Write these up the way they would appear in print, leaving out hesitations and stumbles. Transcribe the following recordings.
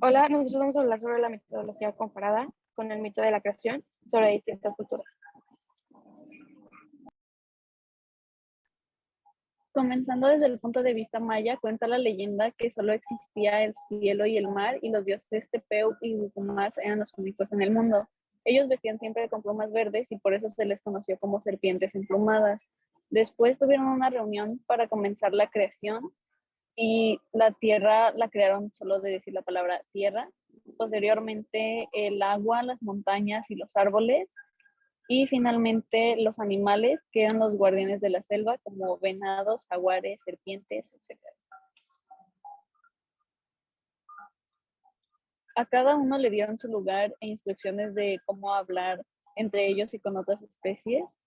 Hola, nosotros vamos a hablar sobre la metodología comparada con el mito de la creación sobre distintas culturas. Comenzando desde el punto de vista maya, cuenta la leyenda que solo existía el cielo y el mar y los dioses Tepeu y Ucumats eran los únicos en el mundo. Ellos vestían siempre con plumas verdes y por eso se les conoció como serpientes emplumadas. Después tuvieron una reunión para comenzar la creación y la tierra la crearon solo de decir la palabra tierra. Posteriormente el agua, las montañas y los árboles y finalmente los animales, que eran los guardianes de la selva, como venados, jaguares, serpientes, etc. A cada uno le dieron su lugar e instrucciones de cómo hablar entre ellos y con otras especies.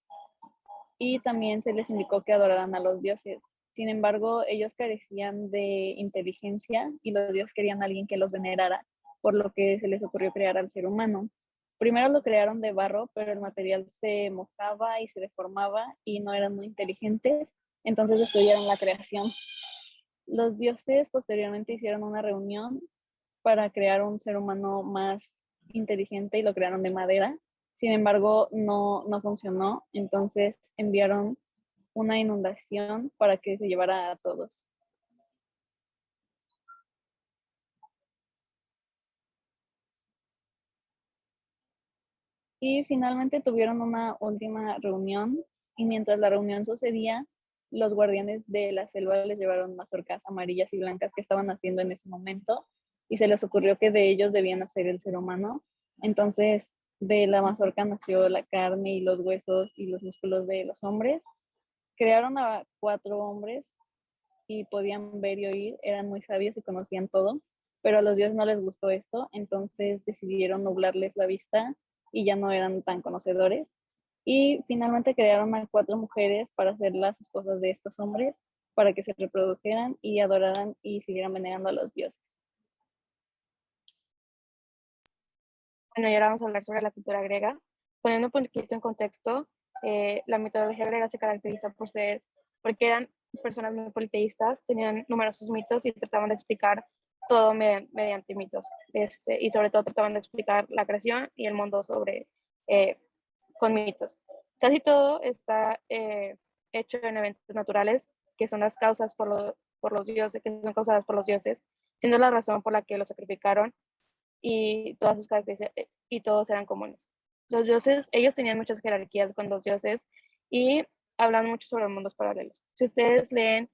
Y también se les indicó que adoraran a los dioses. Sin embargo, ellos carecían de inteligencia y los dioses querían a alguien que los venerara, por lo que se les ocurrió crear al ser humano. Primero lo crearon de barro, pero el material se mojaba y se deformaba y no eran muy inteligentes, entonces destruyeron la creación. Los dioses posteriormente hicieron una reunión para crear un ser humano más inteligente y lo crearon de madera. Sin embargo, no funcionó, entonces enviaron una inundación para que se llevara a todos. Y finalmente tuvieron una última reunión y mientras la reunión sucedía, los guardianes de la selva les llevaron mazorcas amarillas y blancas que estaban haciendo en ese momento y se les ocurrió que de ellos debían hacer el ser humano. Entonces, de la mazorca nació la carne y los huesos y los músculos de los hombres. Crearon a 4 hombres y podían ver y oír, eran muy sabios y conocían todo, pero a los dioses no les gustó esto, entonces decidieron nublarles la vista y ya no eran tan conocedores. Y finalmente crearon a 4 mujeres para ser las esposas de estos hombres, para que se reprodujeran y adoraran y siguieran venerando a los dioses. Bueno, y ahora vamos a hablar sobre la cultura griega. Poniendo un poquito en contexto, la mitología griega se caracteriza porque eran personas muy politeístas, tenían numerosos mitos y trataban de explicar todo mediante mitos. Y sobre todo trataban de explicar la creación y el mundo eh, con mitos. Casi todo está hecho en eventos naturales, que son las causas por los dioses, que son causadas por los dioses, siendo la razón por la que los sacrificaron y todas sus características y todos eran comunes. Los dioses, ellos tenían muchas jerarquías con los dioses y hablan mucho sobre mundos paralelos. Si ustedes leen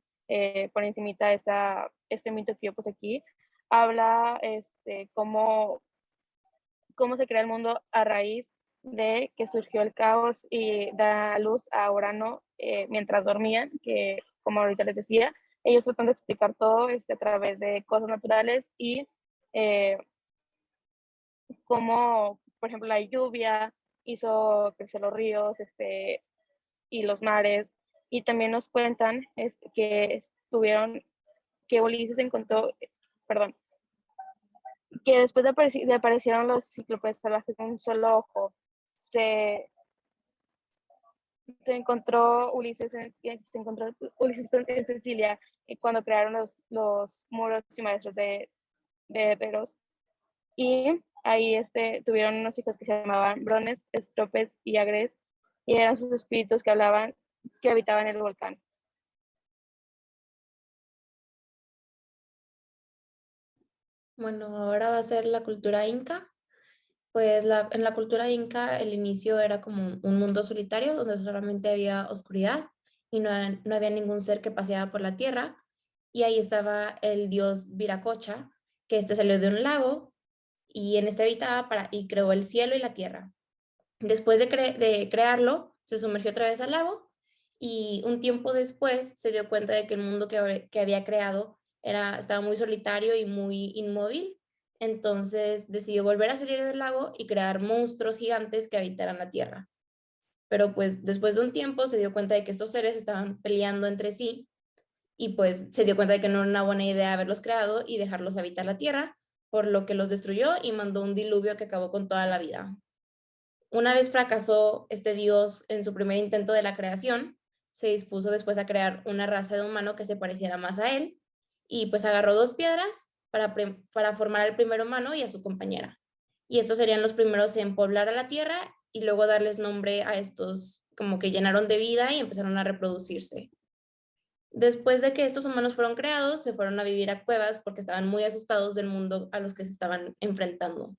por encimita este mito que yo puse aquí, habla cómo se crea el mundo a raíz de que surgió el caos y da luz a Urano mientras dormían, que como ahorita les decía, ellos tratan de explicar todo a través de cosas naturales y eh, cómo, por ejemplo, la lluvia hizo crecer los ríos y los mares. Y también nos cuentan que Ulises encontró, perdón, que después de aparecieron los cíclopes salvajes de un solo ojo, se, se encontró Ulises en Sicilia cuando crearon los muros y maestros de herreros. Y ahí tuvieron unos hijos que se llamaban Brones, Estropes y Agres, y eran sus espíritus que habitaban el volcán. Bueno, ahora va a ser la cultura inca. Pues en la cultura inca el inicio era como un mundo solitario donde solamente había oscuridad y no había ningún ser que paseaba por la tierra. Y ahí estaba el dios Viracocha, que salió de un lago y en este habitaba y creó el cielo y la tierra. Después de crearlo, se sumergió otra vez al lago y un tiempo después se dio cuenta de que el mundo que había creado estaba muy solitario y muy inmóvil. Entonces decidió volver a salir del lago y crear monstruos gigantes que habitaran la tierra. Pero pues después de un tiempo se dio cuenta de que estos seres estaban peleando entre sí y pues se dio cuenta de que no era una buena idea haberlos creado y dejarlos habitar la tierra, por lo que los destruyó y mandó un diluvio que acabó con toda la vida. Una vez fracasó este dios en su primer intento de la creación, se dispuso después a crear una raza de humano que se pareciera más a él y pues agarró 2 piedras para formar al primer humano y a su compañera. Y estos serían los primeros en poblar a la Tierra y luego darles nombre a estos como que llenaron de vida y empezaron a reproducirse. Después de que estos humanos fueron creados, se fueron a vivir a cuevas porque estaban muy asustados del mundo a los que se estaban enfrentando.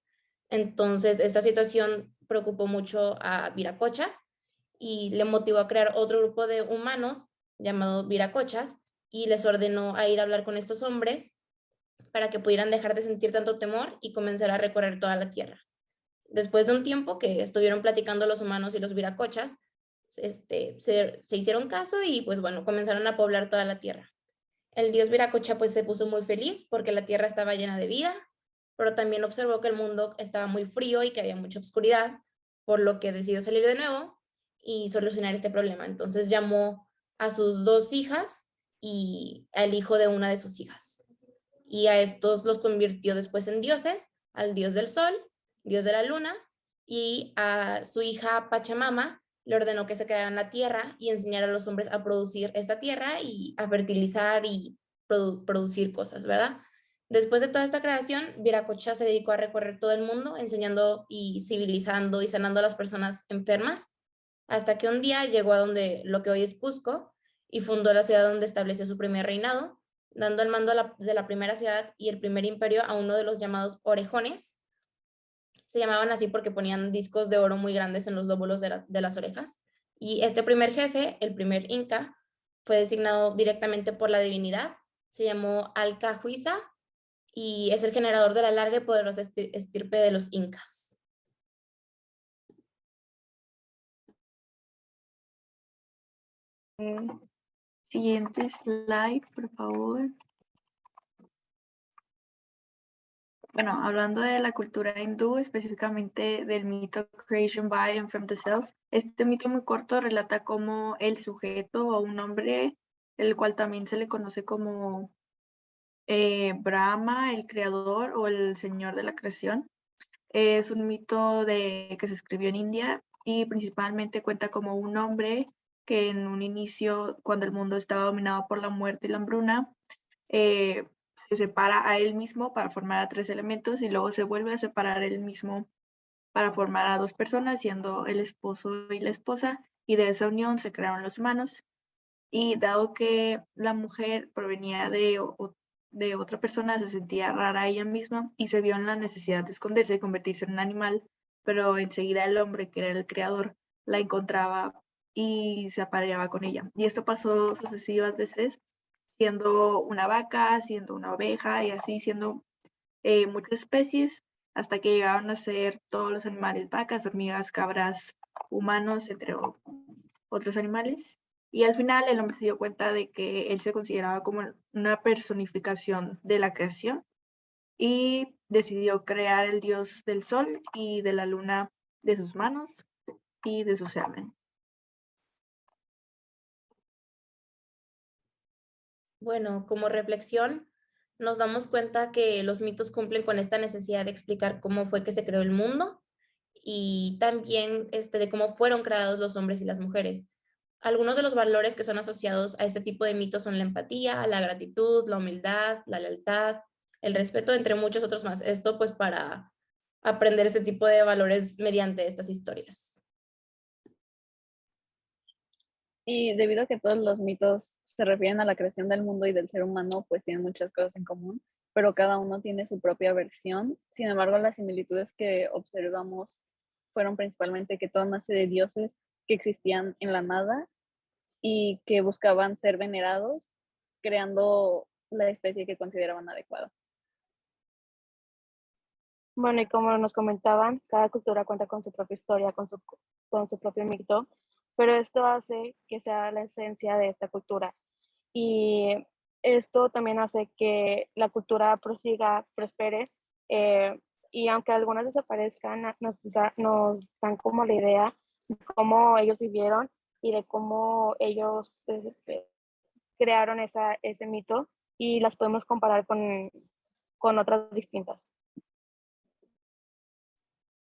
Entonces, esta situación preocupó mucho a Viracocha y le motivó a crear otro grupo de humanos llamado Viracochas y les ordenó a ir a hablar con estos hombres para que pudieran dejar de sentir tanto temor y comenzar a recorrer toda la tierra. Después de un tiempo que estuvieron platicando los humanos y los Viracochas, se hicieron caso y pues bueno, comenzaron a poblar toda la tierra. El dios Viracocha pues se puso muy feliz porque la tierra estaba llena de vida, pero también observó que el mundo estaba muy frío y que había mucha oscuridad, por lo que decidió salir de nuevo y solucionar este problema. Entonces llamó a sus dos hijas y al hijo de una de sus hijas. Y a estos los convirtió después en dioses, al dios del sol, dios de la luna, y a su hija Pachamama le ordenó que se quedara en la tierra y enseñara a los hombres a producir esta tierra y a fertilizar y producir cosas, ¿verdad? Después de toda esta creación, Viracocha se dedicó a recorrer todo el mundo, enseñando y civilizando y sanando a las personas enfermas, hasta que un día llegó a donde lo que hoy es Cusco y fundó la ciudad donde estableció su primer reinado, dando el mando de la primera ciudad y el primer imperio a uno de los llamados orejones. Se llamaban así porque ponían discos de oro muy grandes en los lóbulos de las orejas. Y este primer jefe, el primer inca, fue designado directamente por la divinidad. Se llamó Alcahuiza y es el generador de la larga y poderosa estirpe de los incas. Siguiente slide, por favor. Bueno, hablando de la cultura hindú, específicamente del mito Creation by and from the Self, este mito muy corto relata cómo el sujeto o un hombre, el cual también se le conoce como Brahma, el creador o el señor de la creación, es un mito que se escribió en India y principalmente cuenta como un hombre que en un inicio, cuando el mundo estaba dominado por la muerte y la hambruna, se separa a él mismo para formar a 3 elementos y luego se vuelve a separar él mismo para formar a 2 personas, siendo el esposo y la esposa, y de esa unión se crearon los humanos. Y dado que la mujer provenía de otra persona, se sentía rara a ella misma y se vio en la necesidad de esconderse y convertirse en un animal, pero enseguida el hombre, que era el creador, la encontraba y se apareaba con ella. Y esto pasó sucesivas veces, siendo una vaca, siendo una oveja y así siendo muchas especies, hasta que llegaron a ser todos los animales: vacas, hormigas, cabras, humanos, entre otros animales. Y al final el hombre se dio cuenta de que él se consideraba como una personificación de la creación y decidió crear el dios del sol y de la luna de sus manos y de su semen. Bueno, como reflexión, nos damos cuenta que los mitos cumplen con esta necesidad de explicar cómo fue que se creó el mundo y también de cómo fueron creados los hombres y las mujeres. Algunos de los valores que son asociados a este tipo de mitos son la empatía, la gratitud, la humildad, la lealtad, el respeto, entre muchos otros más. Esto pues para aprender este tipo de valores mediante estas historias. Y debido a que todos los mitos se refieren a la creación del mundo y del ser humano, pues tienen muchas cosas en común, pero cada uno tiene su propia versión. Sin embargo, las similitudes que observamos fueron principalmente que todo nace de dioses que existían en la nada y que buscaban ser venerados, creando la especie que consideraban adecuada. Bueno, y como nos comentaban, cada cultura cuenta con su propia historia, con su propio mito, pero esto hace que sea la esencia de esta cultura. Y esto también hace que la cultura prosiga, prospere, y aunque algunas desaparezcan, nos dan como la idea de cómo ellos vivieron y de cómo ellos crearon ese mito, y las podemos comparar con otras distintas.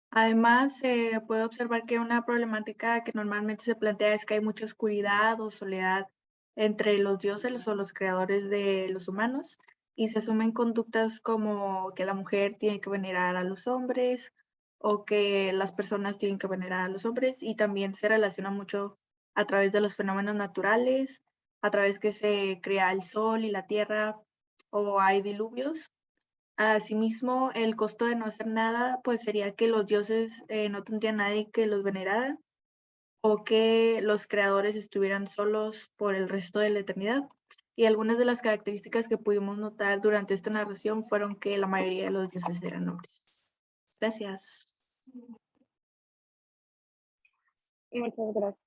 Además, se puede observar que una problemática que normalmente se plantea es que hay mucha oscuridad o soledad entre los dioses o los creadores de los humanos, y se asumen conductas como que la mujer tiene que venerar a los hombres o que las personas tienen que venerar a los hombres, y también se relaciona mucho a través de los fenómenos naturales, a través que se crea el sol y la tierra o hay diluvios. Asimismo, el costo de no hacer nada, pues sería que los dioses no tendrían nadie que los venerara o que los creadores estuvieran solos por el resto de la eternidad. Y algunas de las características que pudimos notar durante esta narración fueron que la mayoría de los dioses eran hombres. Gracias. Muchas gracias.